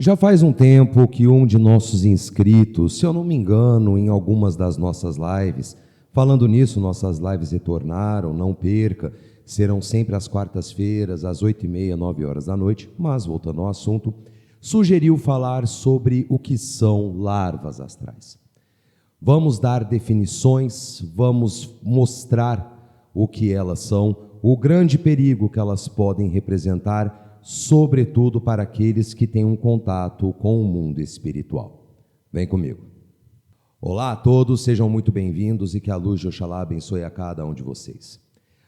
Já faz um tempo que um de nossos inscritos, se eu não me engano, em algumas das nossas lives, falando nisso, nossas lives retornaram, não perca, serão sempre às quartas-feiras, às 8h30, 9 horas da noite, mas voltando ao assunto, sugeriu falar sobre o que são larvas astrais. Vamos dar definições, vamos mostrar o que elas são, o grande perigo que elas podem representar, sobretudo para aqueles que têm um contato com o mundo espiritual. Vem comigo. Olá a todos, sejam muito bem-vindos e que a luz de Oxalá abençoe a cada um de vocês.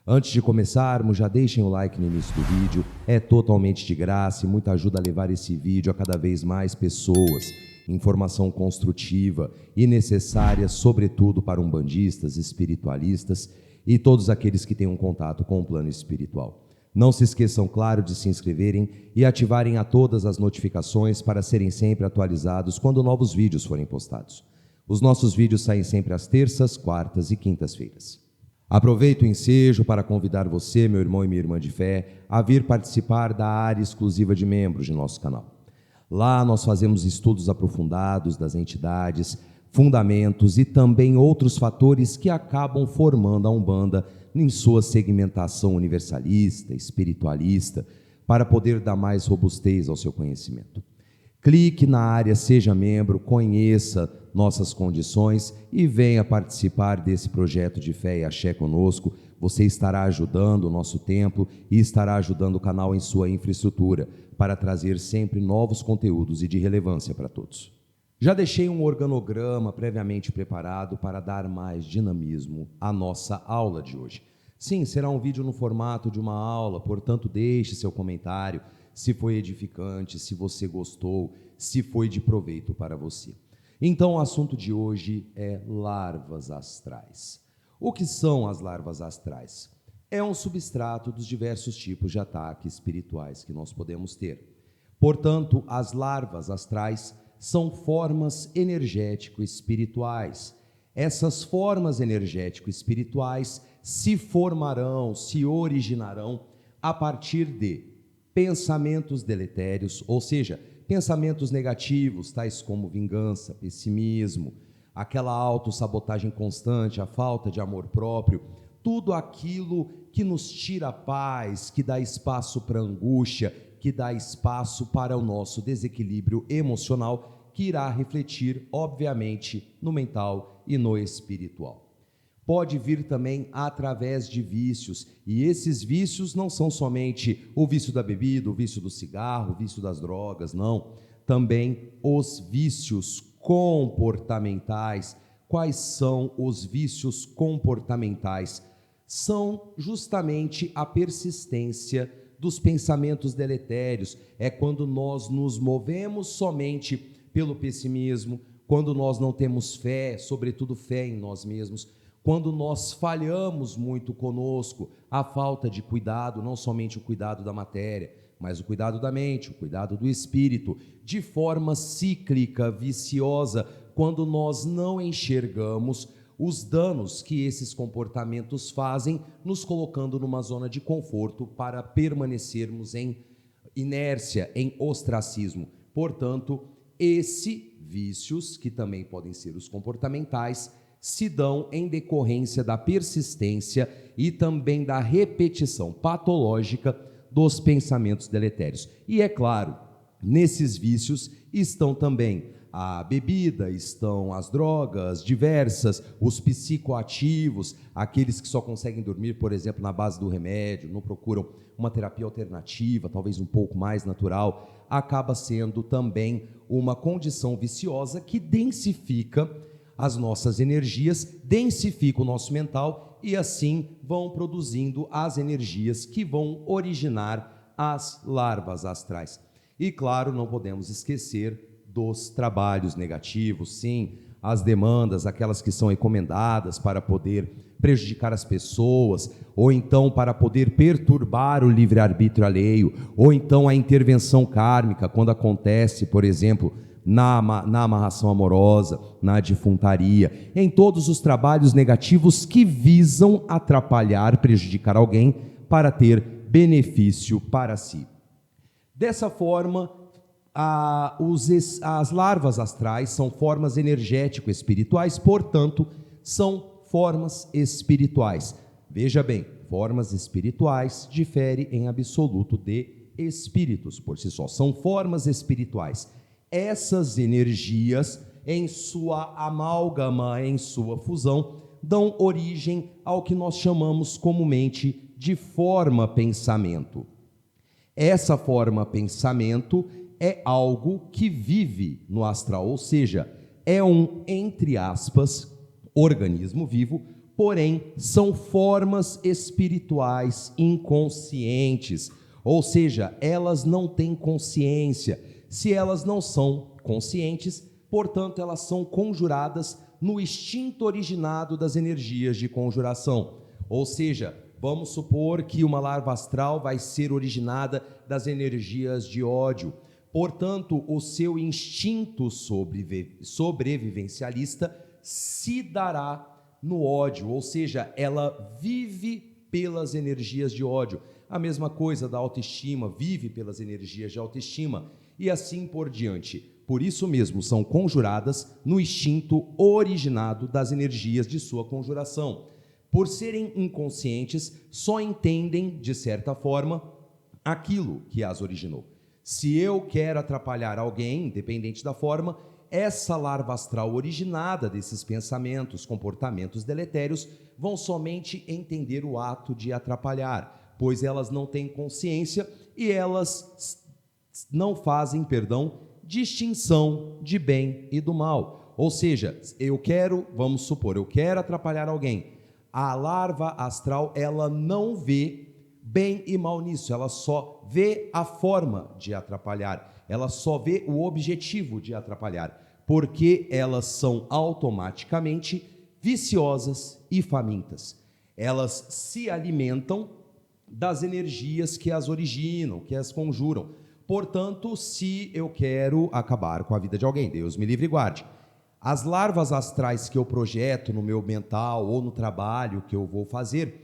Antes de começarmos, já deixem o like no início do vídeo, é totalmente de graça e muita ajuda a levar esse vídeo a cada vez mais pessoas. Informação construtiva e necessária, sobretudo para umbandistas, espiritualistas e todos aqueles que têm um contato com o plano espiritual. Não se esqueçam, claro, de se inscreverem e ativarem a todas as notificações para serem sempre atualizados quando novos vídeos forem postados. Os nossos vídeos saem sempre às terças, quartas e quintas-feiras. Aproveito o ensejo para convidar você, meu irmão e minha irmã de fé, a vir participar da área exclusiva de membros de nosso canal. Lá nós fazemos estudos aprofundados das entidades, fundamentos e também outros fatores que acabam formando a Umbanda em sua segmentação universalista, espiritualista, para poder dar mais robustez ao seu conhecimento. Clique na área Seja Membro, conheça nossas condições e venha participar desse projeto de fé e axé conosco. Você estará ajudando o nosso templo e estará ajudando o canal em sua infraestrutura para trazer sempre novos conteúdos e de relevância para todos. Já deixei um organograma previamente preparado para dar mais dinamismo à nossa aula de hoje. Sim, será um vídeo no formato de uma aula, portanto deixe seu comentário, se foi edificante, se você gostou, se foi de proveito para você. Então o assunto de hoje é larvas astrais. O que são as larvas astrais? É um substrato dos diversos tipos de ataques espirituais que nós podemos ter. Portanto, as larvas astrais são formas energético-espirituais. Essas formas energético-espirituais se formarão, se originarão a partir de pensamentos deletérios, ou seja, pensamentos negativos, tais como vingança, pessimismo, aquela autossabotagem constante, a falta de amor próprio, tudo aquilo que nos tira a paz, que dá espaço para a angústia, que dá espaço para o nosso desequilíbrio emocional, que irá refletir, obviamente, no mental e no espiritual. Pode vir também através de vícios, e esses vícios não são somente o vício da bebida, o vício do cigarro, o vício das drogas, não. Também os vícios comportamentais. Quais são os vícios comportamentais? São justamente a persistência dos pensamentos deletérios. É quando nós nos movemos somente pelo pessimismo, quando nós não temos fé, sobretudo fé em nós mesmos, quando nós falhamos muito conosco, a falta de cuidado, não somente o cuidado da matéria, mas o cuidado da mente, o cuidado do espírito, de forma cíclica, viciosa, quando nós não enxergamos os danos que esses comportamentos fazem, nos colocando numa zona de conforto para permanecermos em inércia, em ostracismo. Portanto, vícios, que também podem ser os comportamentais, se dão em decorrência da persistência e também da repetição patológica dos pensamentos deletérios. E é claro, nesses vícios estão também a bebida, estão as drogas diversas, os psicoativos, aqueles que só conseguem dormir, por exemplo, na base do remédio, não procuram uma terapia alternativa, talvez um pouco mais natural, acaba sendo também uma condição viciosa que densifica as nossas energias, densifica o nosso mental e assim vão produzindo as energias que vão originar as larvas astrais. E claro, não podemos esquecer dos trabalhos negativos, sim, as demandas, aquelas que são encomendadas para poder prejudicar as pessoas, ou então para poder perturbar o livre-arbítrio alheio, ou então a intervenção kármica, quando acontece, por exemplo, na amarração amorosa, na defuntaria, em todos os trabalhos negativos que visam atrapalhar, prejudicar alguém para ter benefício para si. Dessa forma, As larvas astrais são formas energético-espirituais, portanto, são formas espirituais. Veja bem, formas espirituais diferem em absoluto de espíritos por si só, são formas espirituais. Essas energias, em sua amálgama, em sua fusão, dão origem ao que nós chamamos comumente de forma pensamento. Essa forma pensamento é algo que vive no astral, ou seja, é um, entre aspas, organismo vivo, porém são formas espirituais inconscientes, ou seja, elas não têm consciência. Se elas não são conscientes, portanto, elas são conjuradas no instinto originado das energias de conjuração. Ou seja, vamos supor que uma larva astral vai ser originada das energias de ódio. Portanto, o seu instinto sobrevivencialista se dará no ódio, ou seja, ela vive pelas energias de ódio. A mesma coisa da autoestima, vive pelas energias de autoestima e assim por diante. Por isso mesmo são conjuradas no instinto originado das energias de sua conjuração. Por serem inconscientes, só entendem, de certa forma, aquilo que as originou. Se eu quero atrapalhar alguém, independente da forma, essa larva astral originada desses pensamentos, comportamentos deletérios, vão somente entender o ato de atrapalhar, pois elas não têm consciência e elas não fazem, distinção de bem e do mal. Ou seja, vamos supor, eu quero atrapalhar alguém. A larva astral, ela não vê bem e mal nisso, ela só vê a forma de atrapalhar, ela só vê o objetivo de atrapalhar, porque elas são automaticamente viciosas e famintas. Elas se alimentam das energias que as originam, que as conjuram. Portanto, se eu quero acabar com a vida de alguém, Deus me livre e guarde, as larvas astrais que eu projeto no meu mental ou no trabalho que eu vou fazer,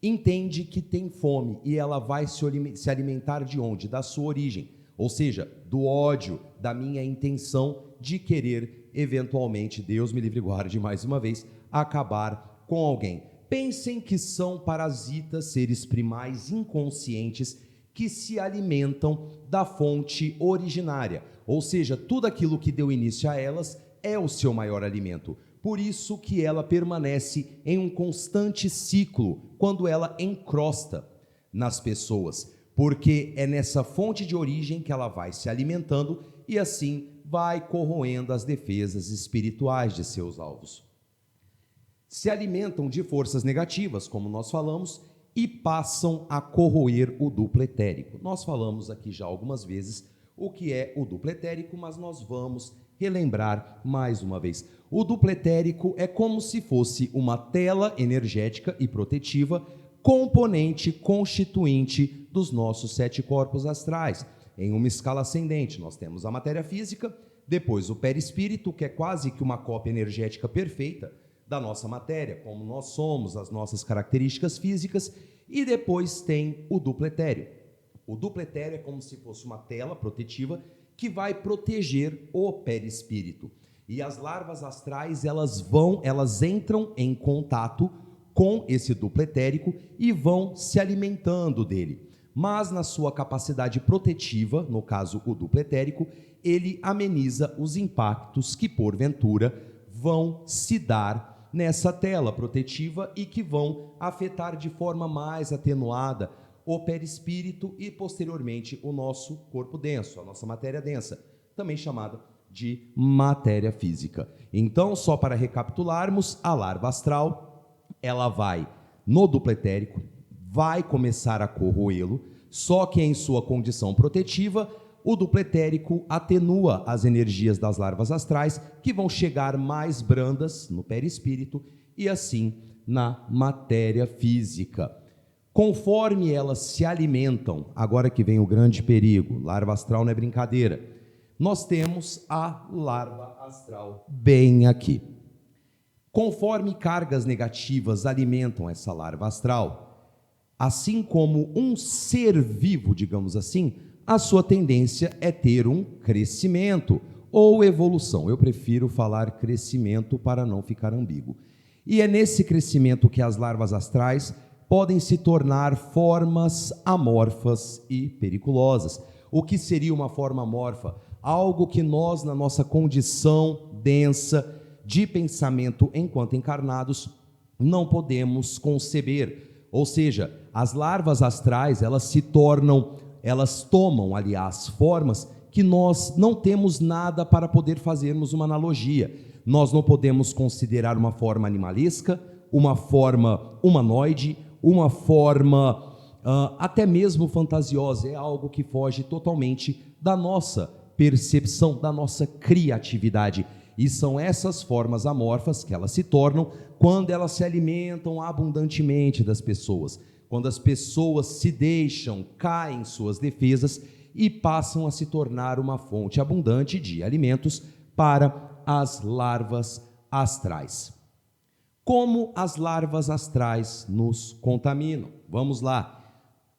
entende que tem fome e ela vai se alimentar de onde? Da sua origem, ou seja, do ódio, da minha intenção de querer, eventualmente, Deus me livre e guarde mais uma vez, acabar com alguém. Pensem que são parasitas, seres primais inconscientes que se alimentam da fonte originária, ou seja, tudo aquilo que deu início a elas é o seu maior alimento. Por isso que ela permanece em um constante ciclo quando ela encrosta nas pessoas, porque é nessa fonte de origem que ela vai se alimentando e assim vai corroendo as defesas espirituais de seus alvos. Se alimentam de forças negativas, como nós falamos, e passam a corroer o duplo etérico. Nós falamos aqui já algumas vezes o que é o duplo etérico, mas nós vamos relembrar mais uma vez. O duplo etérico é como se fosse uma tela energética e protetiva, componente constituinte dos nossos 7 corpos astrais. Em uma escala ascendente, nós temos a matéria física, depois o perispírito, que é quase que uma cópia energética perfeita da nossa matéria, como nós somos, as nossas características físicas, e depois tem o duplo etéreo. O duplo etéreo é como se fosse uma tela protetiva que vai proteger o perispírito. E as larvas astrais, elas entram em contato com esse duplo etérico e vão se alimentando dele. Mas na sua capacidade protetiva, no caso o duplo etérico, ele ameniza os impactos que porventura vão se dar nessa tela protetiva e que vão afetar de forma mais atenuada o perispírito e posteriormente o nosso corpo denso, a nossa matéria densa, também chamada de matéria física. Então, só para recapitularmos, a larva astral, ela vai no duplo etérico, vai começar a corroê-lo, só que em sua condição protetiva, o duplo etérico atenua as energias das larvas astrais, que vão chegar mais brandas no perispírito e assim na matéria física. Conforme elas se alimentam, agora que vem o grande perigo, larva astral não é brincadeira, nós temos a larva astral bem aqui. Conforme cargas negativas alimentam essa larva astral, assim como um ser vivo, digamos assim, a sua tendência é ter um crescimento ou evolução. Eu prefiro falar crescimento para não ficar ambíguo. E é nesse crescimento que as larvas astrais podem se tornar formas amorfas e periculosas. O que seria uma forma amorfa? Algo que nós, na nossa condição densa de pensamento enquanto encarnados, não podemos conceber. Ou seja, as larvas astrais, elas tomam, aliás, formas que nós não temos nada para poder fazermos uma analogia. Nós não podemos considerar uma forma animalesca, uma forma humanoide, uma forma até mesmo fantasiosa. É algo que foge totalmente da nossa percepção, da nossa criatividade. E são essas formas amorfas que elas se tornam quando elas se alimentam abundantemente das pessoas. Quando as pessoas se deixam, caem suas defesas e passam a se tornar uma fonte abundante de alimentos para as larvas astrais. Como as larvas astrais nos contaminam? Vamos lá.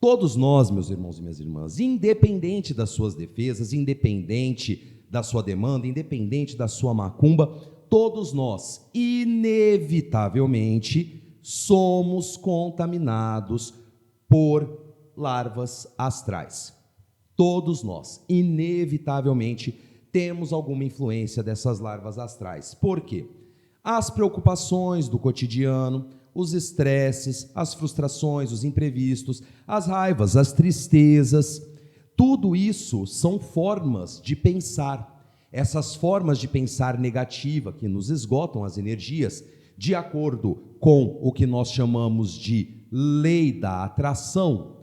Todos nós, meus irmãos e minhas irmãs, independente das suas defesas, independente da sua demanda, independente da sua macumba, todos nós, inevitavelmente, somos contaminados por larvas astrais. Todos nós, inevitavelmente, temos alguma influência dessas larvas astrais. Por quê? As preocupações do cotidiano, os estresses, as frustrações, os imprevistos, as raivas, as tristezas, tudo isso são formas de pensar. Essas formas de pensar negativa que nos esgotam as energias, de acordo com o que nós chamamos de lei da atração.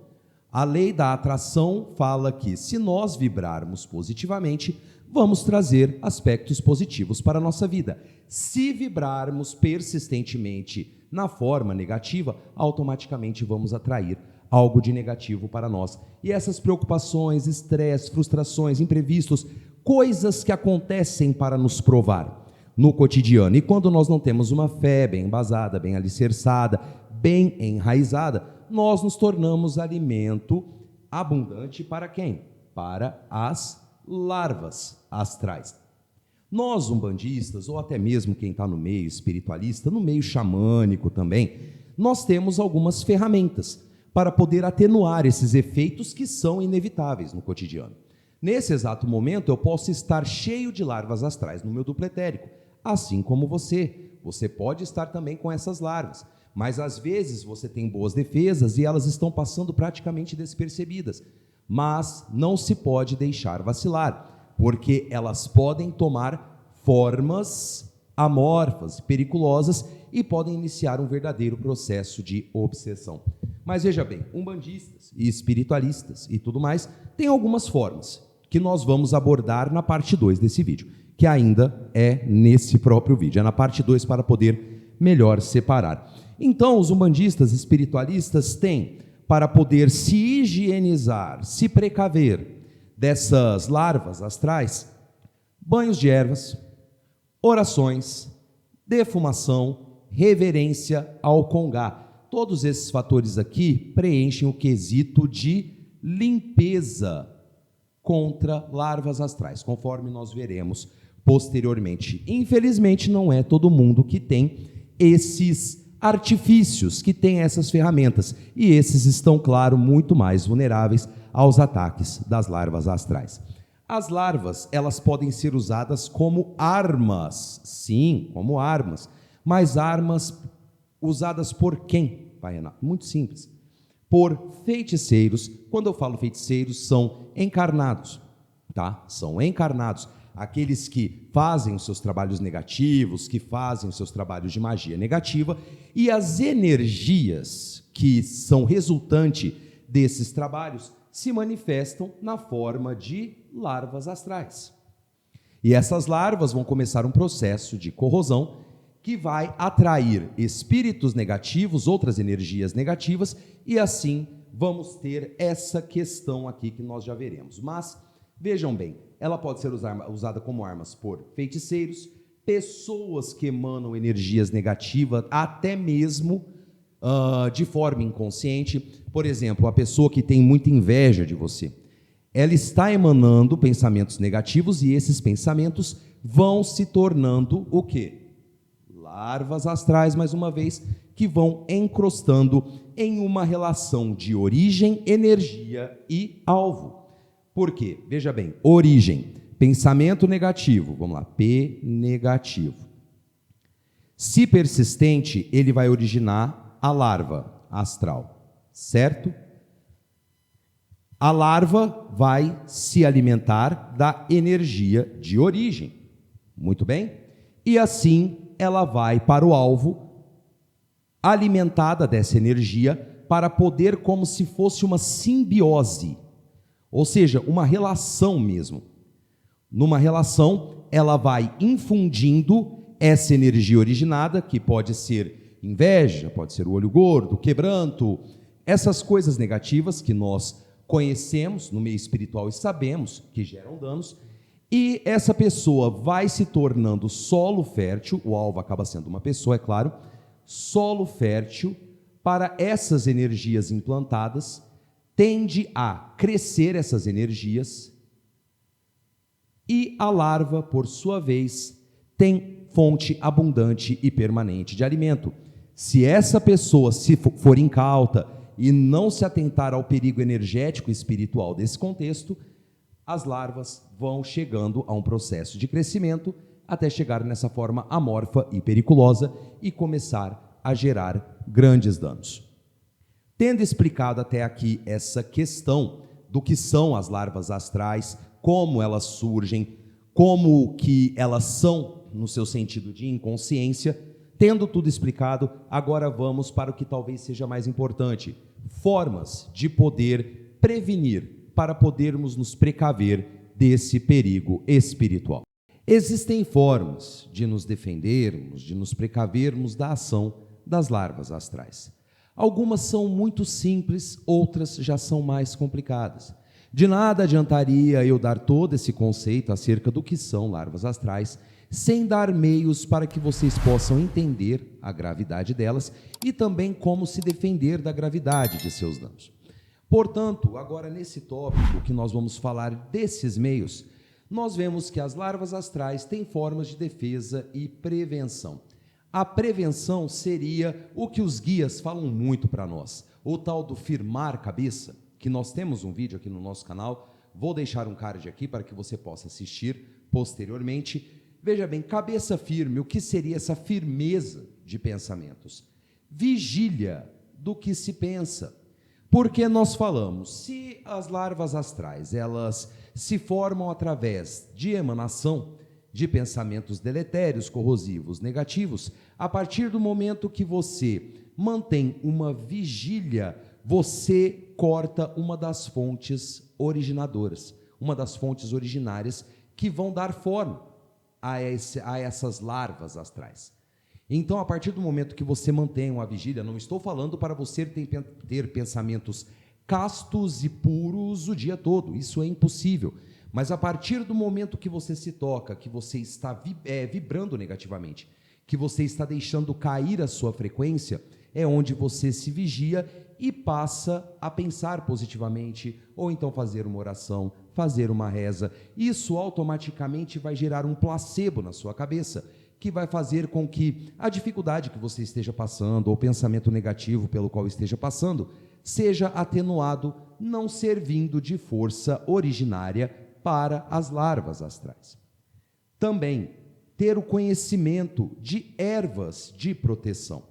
A lei da atração fala que se nós vibrarmos positivamente, vamos trazer aspectos positivos para a nossa vida. Se vibrarmos persistentemente na forma negativa, automaticamente vamos atrair algo de negativo para nós. E essas preocupações, estresse, frustrações, imprevistos, coisas que acontecem para nos provar no cotidiano. E quando nós não temos uma fé bem embasada, bem alicerçada, bem enraizada, nós nos tornamos alimento abundante para quem? Para as larvas astrais. Nós, umbandistas, ou até mesmo quem está no meio espiritualista, no meio xamânico também, nós temos algumas ferramentas para poder atenuar esses efeitos que são inevitáveis no cotidiano. Nesse exato momento, eu posso estar cheio de larvas astrais no meu duplo etérico, assim como você. Você pode estar também com essas larvas, mas às vezes você tem boas defesas e elas estão passando praticamente despercebidas. Mas não se pode deixar vacilar, porque elas podem tomar formas amorfas, periculosas e podem iniciar um verdadeiro processo de obsessão. Mas veja bem, umbandistas e espiritualistas e tudo mais, tem algumas formas que nós vamos abordar na parte 2 desse vídeo, que ainda é nesse próprio vídeo, é na parte 2 para poder melhor separar. Então, os umbandistas espiritualistas têm, para poder se higienizar, se precaver dessas larvas astrais, banhos de ervas, orações, defumação, reverência ao Congá. Todos esses fatores aqui preenchem o quesito de limpeza contra larvas astrais, conforme nós veremos posteriormente. Infelizmente, não é todo mundo que tem esses artifícios, que tem essas ferramentas, e esses estão, claro, muito mais vulneráveis aos ataques das larvas astrais. As larvas, elas podem ser usadas como armas, sim, como armas, mas armas usadas por quem, Pai Renato? Muito simples. Por feiticeiros. Quando eu falo feiticeiros, são encarnados, tá? São encarnados. Aqueles que fazem os seus trabalhos negativos, que fazem os seus trabalhos de magia negativa, e as energias que são resultante desses trabalhos se manifestam na forma de larvas astrais. E essas larvas vão começar um processo de corrosão que vai atrair espíritos negativos, outras energias negativas, e assim vamos ter essa questão aqui que nós já veremos. Mas, vejam bem, ela pode ser usada como armas por feiticeiros, pessoas que emanam energias negativas, até mesmo de forma inconsciente. Por exemplo, a pessoa que tem muita inveja de você. ela está emanando pensamentos negativos e esses pensamentos vão se tornando o quê? Larvas astrais, mais uma vez, que vão encrostando em uma relação de origem, energia e alvo. Por quê? Veja bem, origem, pensamento negativo, vamos lá, P negativo. Se persistente, ele vai originar a larva astral, certo? A larva vai se alimentar da energia de origem, muito bem? E assim ela vai para o alvo, alimentada dessa energia, para poder, como se fosse uma simbiose, ou seja, uma relação mesmo. Numa relação, ela vai infundindo essa energia originada, que pode ser inveja, pode ser o olho gordo, quebranto, essas coisas negativas que nós conhecemos no meio espiritual e sabemos que geram danos, e essa pessoa vai se tornando solo fértil, o alvo acaba sendo uma pessoa, é claro, solo fértil para essas energias implantadas, tende a crescer essas energias, e a larva, por sua vez, tem fonte abundante e permanente de alimento. Se essa pessoa se for incauta e não se atentar ao perigo energético e espiritual desse contexto, as larvas vão chegando a um processo de crescimento até chegar nessa forma amorfa e periculosa e começar a gerar grandes danos. Tendo explicado até aqui essa questão do que são as larvas astrais, como elas surgem, como que elas são no seu sentido de inconsciência, tendo tudo explicado, agora vamos para o que talvez seja mais importante, formas de poder prevenir, para podermos nos precaver desse perigo espiritual. Existem formas de nos defendermos, de nos precavermos da ação das larvas astrais. Algumas são muito simples, outras já são mais complicadas. De nada adiantaria eu dar todo esse conceito acerca do que são larvas astrais, sem dar meios para que vocês possam entender a gravidade delas e também como se defender da gravidade de seus danos. Portanto, agora nesse tópico que nós vamos falar desses meios, nós vemos que as larvas astrais têm formas de defesa e prevenção. A prevenção seria o que os guias falam muito para nós, o tal do firmar cabeça, que nós temos um vídeo aqui no nosso canal, vou deixar um card aqui para que você possa assistir posteriormente. Veja bem, cabeça firme, o que seria essa firmeza de pensamentos? Vigília do que se pensa. Porque nós falamos, se as larvas astrais, elas se formam através de emanação de pensamentos deletérios, corrosivos, negativos, a partir do momento que você mantém uma vigília, você corta uma das fontes originadoras, uma das fontes originárias que vão dar forma a essas larvas astrais. Então, a partir do momento que você mantém uma vigília, não estou falando para você ter pensamentos castos e puros o dia todo, isso é impossível. Mas a partir do momento que você se toca, que você está vibrando negativamente, que você está deixando cair a sua frequência, é onde você se vigia e passa a pensar positivamente, ou então fazer uma oração, fazer uma reza. Isso automaticamente vai gerar um placebo na sua cabeça, que vai fazer com que a dificuldade que você esteja passando, ou o pensamento negativo pelo qual esteja passando, seja atenuado, não servindo de força originária para as larvas astrais. Também, ter o conhecimento de ervas de proteção,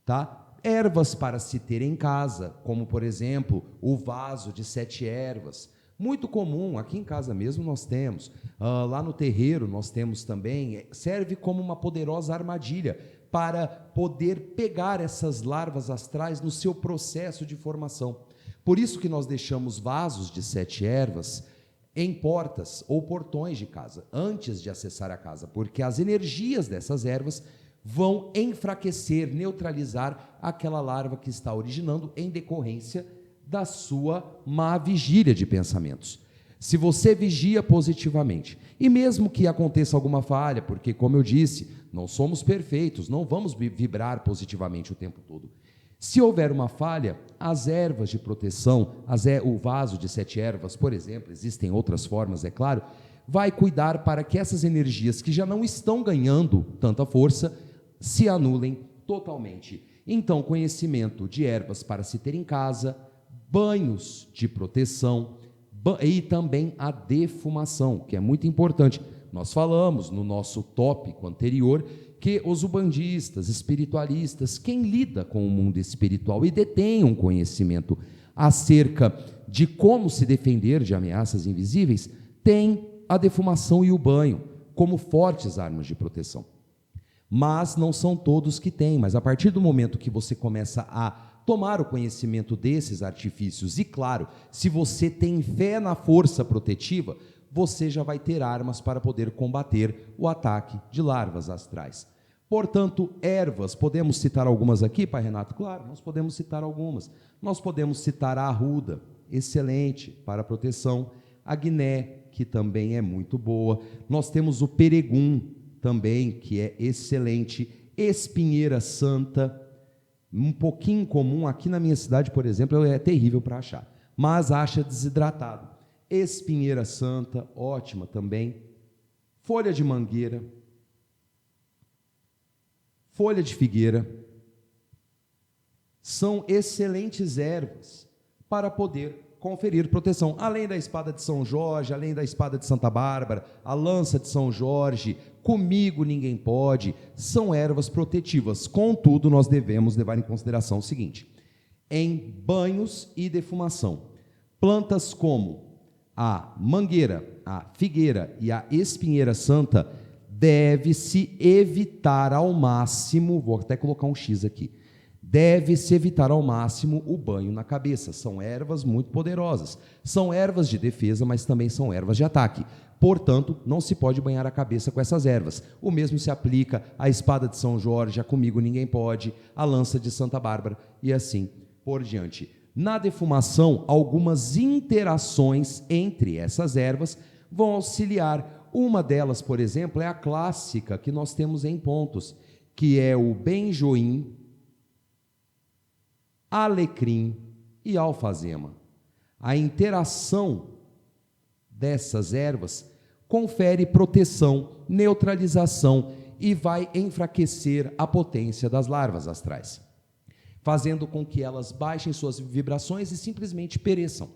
tá? Ervas para se ter em casa, como, por exemplo, o vaso de 7 ervas, muito comum, aqui em casa mesmo nós temos, lá no terreiro nós temos também, serve como uma poderosa armadilha para poder pegar essas larvas astrais no seu processo de formação. Por isso que nós deixamos vasos de 7 ervas em portas ou portões de casa, antes de acessar a casa, porque as energias dessas ervas vão enfraquecer, neutralizar aquela larva que está originando em decorrência da sua má vigília de pensamentos. Se você vigia positivamente, e mesmo que aconteça alguma falha, porque, como eu disse, não somos perfeitos, não vamos vibrar positivamente o tempo todo. Se houver uma falha, as ervas de proteção, o vaso de 7 ervas, por exemplo, existem outras formas, é claro, vai cuidar para que essas energias que já não estão ganhando tanta força se anulem totalmente. Então, conhecimento de ervas para se ter em casa, banhos de proteção e também a defumação, que é muito importante. Nós falamos no nosso tópico anterior que os ubandistas, espiritualistas, quem lida com o mundo espiritual e detém um conhecimento acerca de como se defender de ameaças invisíveis, tem a defumação e o banho como fortes armas de proteção. Mas não são todos que têm, mas a partir do momento que você começa a tomar o conhecimento desses artifícios, e claro, se você tem fé na força protetiva, você já vai ter armas para poder combater o ataque de larvas astrais. Portanto, ervas, podemos citar algumas aqui, Pai Renato? Claro, nós podemos citar algumas. Nós podemos citar a arruda, excelente para proteção, a guiné, que também é muito boa. Nós temos o peregum, também, que é excelente, espinheira santa, um pouquinho comum, aqui na minha cidade, por exemplo, é terrível para achar, mas acha desidratado. Espinheira santa, ótima também. Folha de mangueira, folha de figueira, são excelentes ervas para poder conferir proteção, além da espada de São Jorge, além da espada de Santa Bárbara, a lança de São Jorge, comigo ninguém pode, são ervas protetivas. Contudo, nós devemos levar em consideração o seguinte: em banhos e defumação, plantas como a mangueira, a figueira e a espinheira santa, deve-se evitar ao máximo, vou até colocar um X aqui, deve-se evitar ao máximo o banho na cabeça. São ervas muito poderosas, são ervas de defesa, mas também são ervas de ataque. Portanto, não se pode banhar a cabeça com essas ervas. O mesmo se aplica à espada de São Jorge, a comigo ninguém pode, a lança de Santa Bárbara e assim por diante. Na defumação, algumas interações entre essas ervas vão auxiliar. Uma delas, por exemplo, é a clássica que nós temos em pontos, que é o benjoim, alecrim e alfazema. A interação dessas ervas confere proteção, neutralização e vai enfraquecer a potência das larvas astrais, fazendo com que elas baixem suas vibrações e simplesmente pereçam,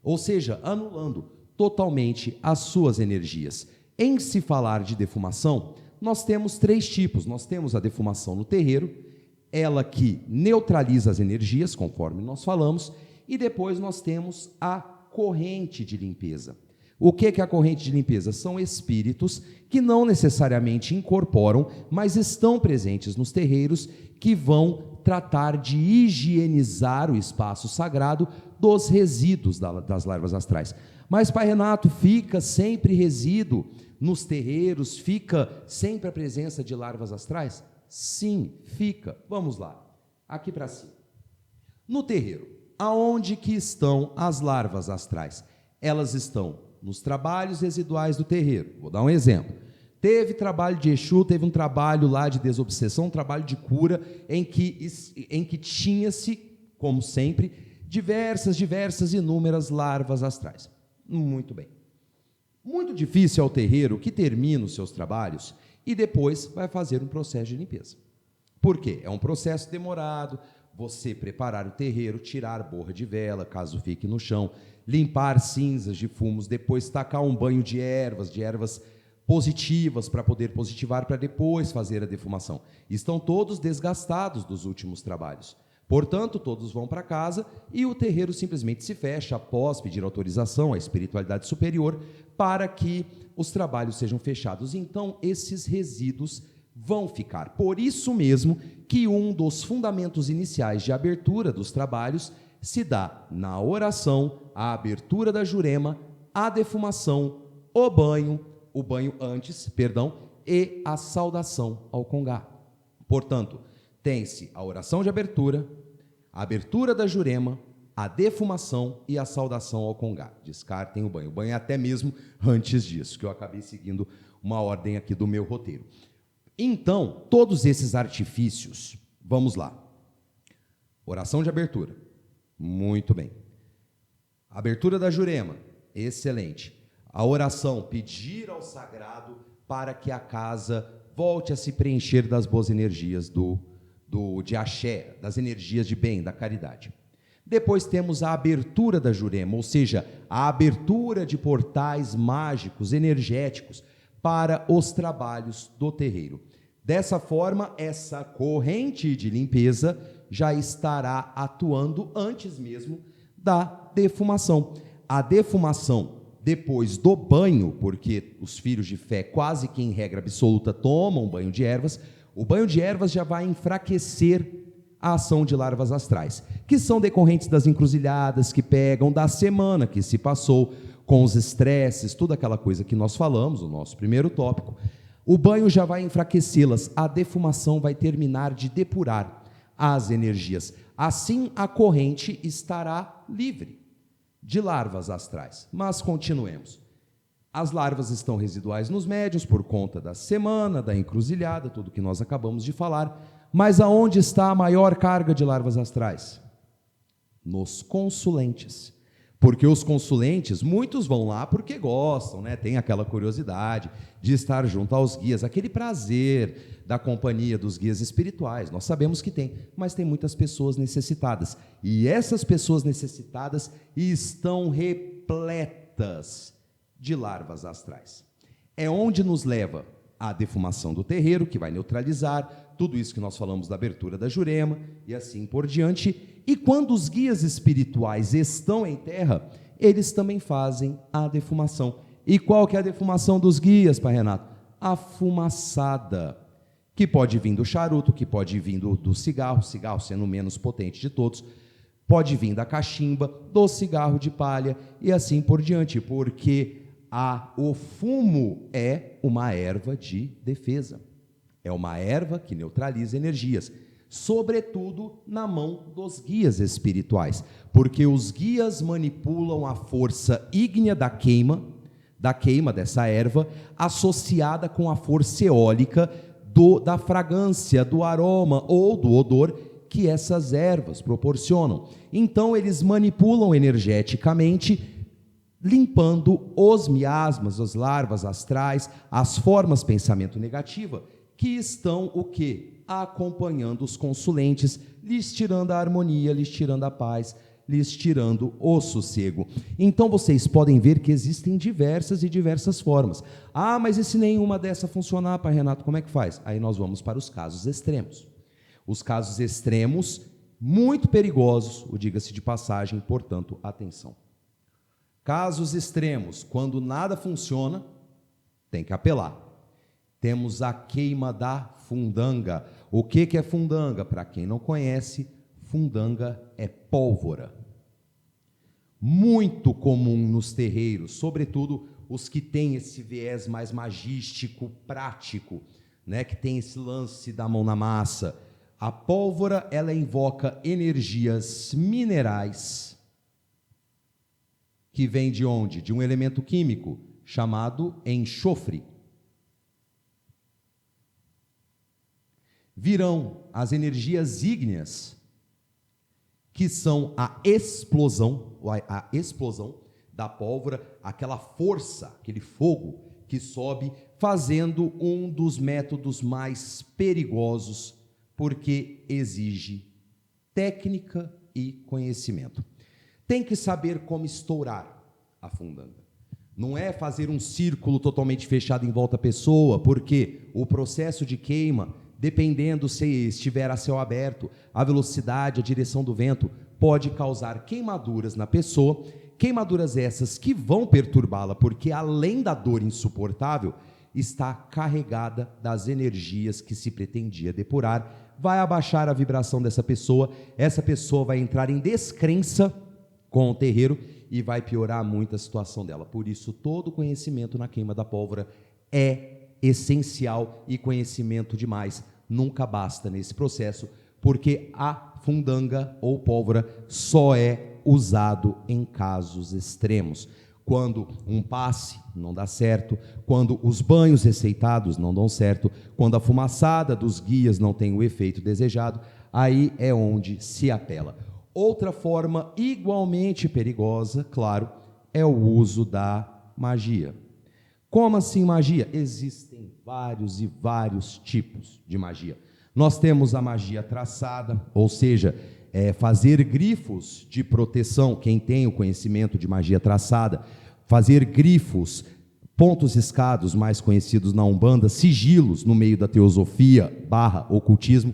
ou seja, anulando totalmente as suas energias. Em se falar de defumação, nós temos 3 tipos. Nós temos a defumação no terreiro, ela que neutraliza as energias, conforme nós falamos, e depois nós temos a corrente de limpeza. O que é a corrente de limpeza? São espíritos que não necessariamente incorporam, mas estão presentes nos terreiros, que vão tratar de higienizar o espaço sagrado dos resíduos das larvas astrais. Mas, Pai Renato, fica sempre resíduo nos terreiros, fica sempre a presença de larvas astrais? Sim, fica. Vamos lá, aqui para cima. No terreiro, aonde que estão as larvas astrais? Elas estão nos trabalhos residuais do terreiro. Vou dar um exemplo. Teve trabalho de Exu, teve um trabalho lá de desobsessão, um trabalho de cura, em que tinha-se, como sempre, diversas, inúmeras larvas astrais. Muito bem. Muito difícil é o terreiro que termina os seus trabalhos e depois vai fazer um processo de limpeza. Por quê? É um processo demorado, você preparar o terreiro, tirar borra de vela, caso fique no chão, limpar cinzas de fumos, depois tacar um banho de ervas positivas para poder positivar, para depois fazer a defumação. Estão todos desgastados dos últimos trabalhos. Portanto, todos vão para casa e o terreiro simplesmente se fecha após pedir autorização à espiritualidade superior para que os trabalhos sejam fechados. Então, esses resíduos vão ficar. Por isso mesmo que um dos fundamentos iniciais de abertura dos trabalhos se dá na oração, a abertura da jurema, a defumação, o banho antes, e a saudação ao congá. Portanto, tem-se a oração de abertura, a abertura da jurema, a defumação e a saudação ao congá. Descartem o banho. O banho é até mesmo antes disso, que eu acabei seguindo uma ordem aqui do meu roteiro. Então, todos esses artifícios, vamos lá. Oração de abertura. Muito bem. Abertura da Jurema. Excelente. A oração, pedir ao sagrado para que a casa volte a se preencher das boas energias de axé, das energias de bem, da caridade. Depois temos a abertura da Jurema, ou seja, a abertura de portais mágicos, energéticos, para os trabalhos do terreiro. Dessa forma, essa corrente de limpeza já estará atuando antes mesmo da defumação. A defumação, depois do banho, porque os filhos de fé, quase que em regra absoluta, tomam banho de ervas, o banho de ervas já vai enfraquecer a ação de larvas astrais, que são decorrentes das encruzilhadas que pegam, da semana que se passou, com os estresses, toda aquela coisa que nós falamos, o nosso primeiro tópico. O banho já vai enfraquecê-las, a defumação vai terminar de depurar as energias. Assim, a corrente estará livre de larvas astrais. Mas continuemos. As larvas estão residuais nos médiuns por conta da semana, da encruzilhada, tudo que nós acabamos de falar. Mas aonde está a maior carga de larvas astrais? Nos consulentes. Porque os consulentes, muitos vão lá porque gostam, né? Tem aquela curiosidade de estar junto aos guias, aquele prazer da companhia dos guias espirituais. Nós sabemos que tem, mas tem muitas pessoas necessitadas. E essas pessoas necessitadas estão repletas de larvas astrais. É onde nos leva a defumação do terreiro, que vai neutralizar tudo isso que nós falamos da abertura da Jurema e assim por diante. E quando os guias espirituais estão em terra, eles também fazem a defumação. E qual que é a defumação dos guias, Pai Renato? A fumaçada, que pode vir do charuto, que pode vir do cigarro, cigarro sendo o menos potente de todos, pode vir da cachimba, do cigarro de palha e assim por diante, porque o fumo é uma erva de defesa. É uma erva que neutraliza energias, sobretudo na mão dos guias espirituais, porque os guias manipulam a força ígnea da queima dessa erva, associada com a força eólica da fragrância, do aroma ou do odor que essas ervas proporcionam. Então, eles manipulam energeticamente, limpando os miasmas, as larvas astrais, as formas pensamento negativa, que estão o quê? Acompanhando os consulentes, lhes tirando a harmonia, lhes tirando a paz, lhes tirando o sossego. Então vocês podem ver que existem diversas formas. Ah, mas e se nenhuma dessa funcionar, Pai Renato, como é que faz? Aí nós vamos para os casos extremos. Os casos extremos, muito perigosos, o diga-se de passagem, portanto, atenção. Casos extremos, quando nada funciona, tem que apelar. Temos a queima da fundanga. O que é fundanga? Para quem não conhece, fundanga é pólvora. Muito comum nos terreiros, sobretudo os que têm esse viés mais magístico, prático, né, que tem esse lance da mão na massa. A pólvora, ela invoca energias minerais, que vem de onde? De um elemento químico chamado enxofre. Virão as energias ígneas, que são a explosão da pólvora, aquela força, aquele fogo que sobe, fazendo um dos métodos mais perigosos, porque exige técnica e conhecimento. Tem que saber como estourar a fundanga. Não é fazer um círculo totalmente fechado em volta da pessoa, porque o processo de queima, dependendo se estiver a céu aberto, a velocidade, a direção do vento, pode causar queimaduras na pessoa, queimaduras essas que vão perturbá-la, porque além da dor insuportável, está carregada das energias que se pretendia depurar, vai abaixar a vibração dessa pessoa, essa pessoa vai entrar em descrença com o terreiro e vai piorar muito a situação dela. Por isso, todo conhecimento na queima da pólvora é essencial, e conhecimento demais nunca basta nesse processo, porque a fundanga ou pólvora só é usado em casos extremos. quando um passe não dá certo, quando os banhos receitados não dão certo, quando a fumaçada dos guias não tem o efeito desejado, aí é onde se apela. Outra forma igualmente perigosa, claro, é o uso da magia. Como assim magia? Existem vários e vários tipos de magia. Nós temos a magia traçada, ou seja, fazer grifos de proteção. Quem tem o conhecimento de magia traçada, fazer grifos, pontos escados, mais conhecidos na Umbanda, sigilos no meio da teosofia / ocultismo,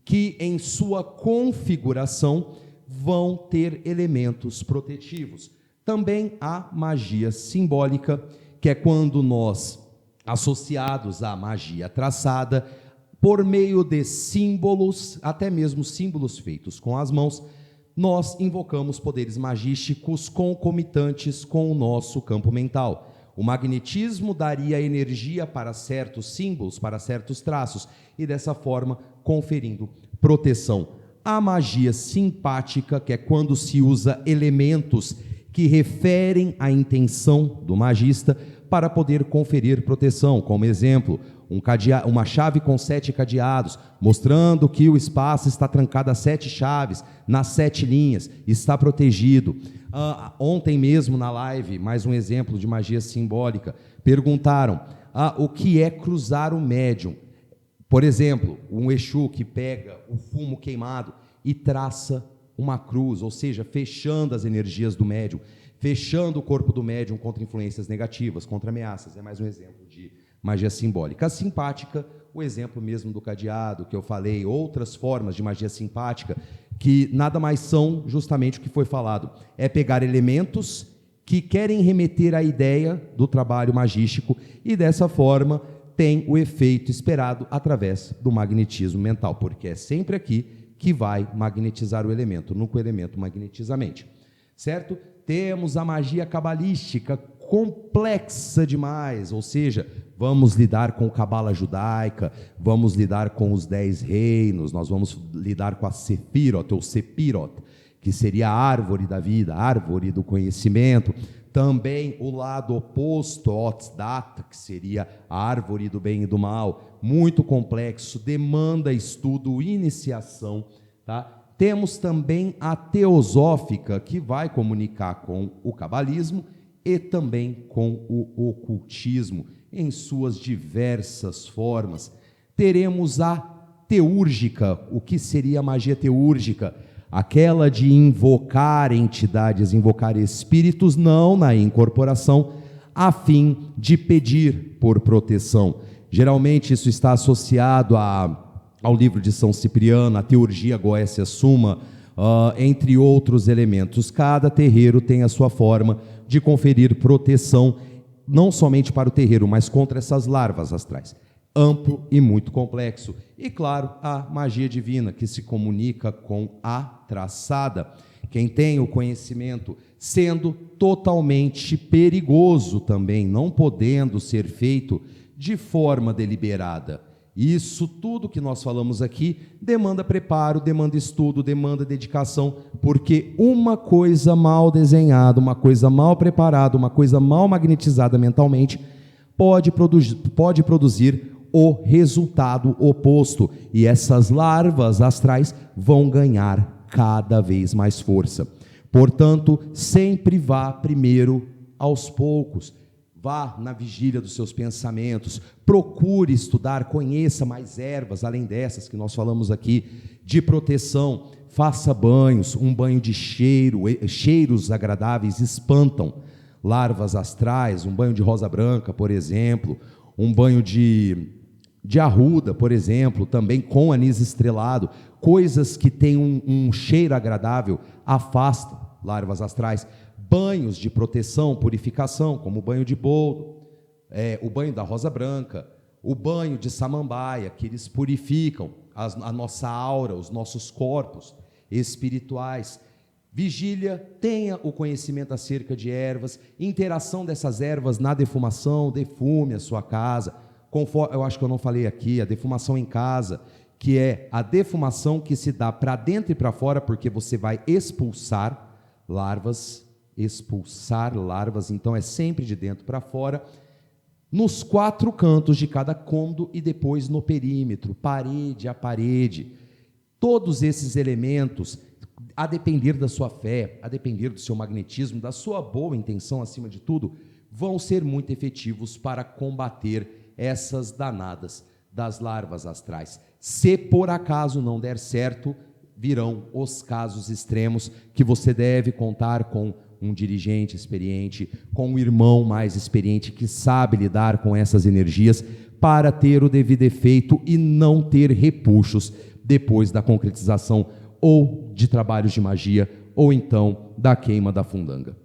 que em sua configuração vão ter elementos protetivos. Também há magia simbólica, que é quando nós, associados à magia traçada, por meio de símbolos, até mesmo símbolos feitos com as mãos, nós invocamos poderes magísticos concomitantes com o nosso campo mental. O magnetismo daria energia para certos símbolos, para certos traços, e dessa forma conferindo proteção. A magia simpática, que é quando se usa elementos que referem à intenção do magista para poder conferir proteção, como exemplo, uma chave com 7 cadeados, mostrando que o espaço está trancado a 7 chaves, nas 7 linhas, está protegido. Ontem mesmo na live, mais um exemplo de magia simbólica, perguntaram o que é cruzar o médium. Por exemplo, um Exu que pega o fumo queimado e traça uma cruz, ou seja, fechando as energias do médium, fechando o corpo do médium contra influências negativas, contra ameaças. É mais um exemplo de magia simbólica. A simpática, o exemplo mesmo do cadeado que eu falei, outras formas de magia simpática, que nada mais são justamente o que foi falado. É pegar elementos que querem remeter à ideia do trabalho magístico e dessa forma tem o efeito esperado através do magnetismo mental, porque é sempre aqui que vai magnetizar o elemento, nunca o elemento magnetiza a mente, certo? Temos a magia cabalística, complexa demais, ou seja, vamos lidar com a cabala judaica, vamos lidar com os 10 reinos, nós vamos lidar com a Sephiroth, ou Sephiroth, que seria a árvore da vida, a árvore do conhecimento. Também o lado oposto, Otzdata, que seria a árvore do bem e do mal, muito complexo, demanda estudo, iniciação, tá? Temos também a teosófica, que vai comunicar com o cabalismo e também com o ocultismo, em suas diversas formas. Teremos a teúrgica. O que seria a magia teúrgica? Aquela de invocar entidades, invocar espíritos, não na incorporação, a fim de pedir por proteção. Geralmente isso está associado ao livro de São Cipriano, a teurgia Goécia Suma, entre outros elementos. Cada terreiro tem a sua forma de conferir proteção, não somente para o terreiro, mas contra essas larvas astrais. Amplo e muito complexo. E claro, a magia divina, que se comunica com a traçada. Quem tem o conhecimento, sendo totalmente perigoso também, não podendo ser feito de forma deliberada. Isso tudo que nós falamos aqui demanda preparo, demanda estudo, demanda dedicação, porque uma coisa mal desenhada, uma coisa mal preparada, uma coisa mal magnetizada mentalmente, pode produzir o resultado oposto, e essas larvas astrais vão ganhar cada vez mais força. Portanto, sempre vá primeiro aos poucos, vá na vigília dos seus pensamentos, procure estudar, conheça mais ervas, além dessas que nós falamos aqui, de proteção, faça banhos, um banho de cheiros agradáveis espantam larvas astrais, um banho de rosa branca, por exemplo, um banho de arruda, por exemplo, também com anis estrelado, coisas que têm um cheiro agradável, afastam larvas astrais. Banhos de proteção, purificação, como o banho de boldo, o banho da rosa branca, o banho de samambaia, que eles purificam a nossa aura, os nossos corpos espirituais. Vigília, tenha o conhecimento acerca de ervas, interação dessas ervas na defumação, defume a sua casa. Eu acho que eu não falei aqui, a defumação em casa, que é a defumação que se dá para dentro e para fora, porque você vai expulsar larvas expulsar larvas, então é sempre de dentro para fora, nos 4 cantos de cada cômodo e depois no perímetro, parede a parede. Todos esses elementos, a depender da sua fé, a depender do seu magnetismo, da sua boa intenção acima de tudo, vão ser muito efetivos para combater essas danadas das larvas astrais. Se por acaso não der certo, virão os casos extremos que você deve contar com um dirigente experiente, com um irmão mais experiente que sabe lidar com essas energias para ter o devido efeito e não ter repuxos depois da concretização ou de trabalhos de magia ou então da queima da fundanga.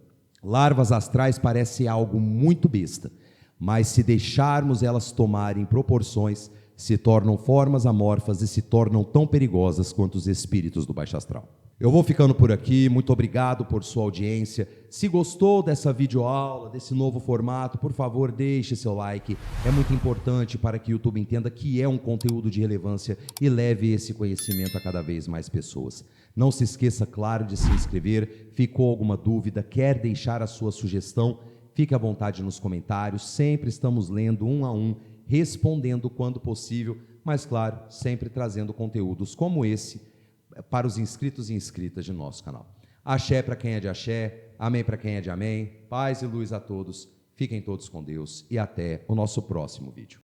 Larvas astrais parece algo muito besta, mas se deixarmos elas tomarem proporções, se tornam formas amorfas e se tornam tão perigosas quanto os espíritos do baixo astral. Eu vou ficando por aqui, muito obrigado por sua audiência. Se gostou dessa videoaula, desse novo formato, por favor, deixe seu like. É muito importante para que o YouTube entenda que é um conteúdo de relevância e leve esse conhecimento a cada vez mais pessoas. Não se esqueça, claro, de se inscrever. Ficou alguma dúvida, quer deixar a sua sugestão? Fique à vontade nos comentários, sempre estamos lendo um a um, respondendo quando possível, mas claro, sempre trazendo conteúdos como esse para os inscritos e inscritas de nosso canal. Axé para quem é de axé, amém para quem é de amém, paz e luz a todos, fiquem todos com Deus e até o nosso próximo vídeo.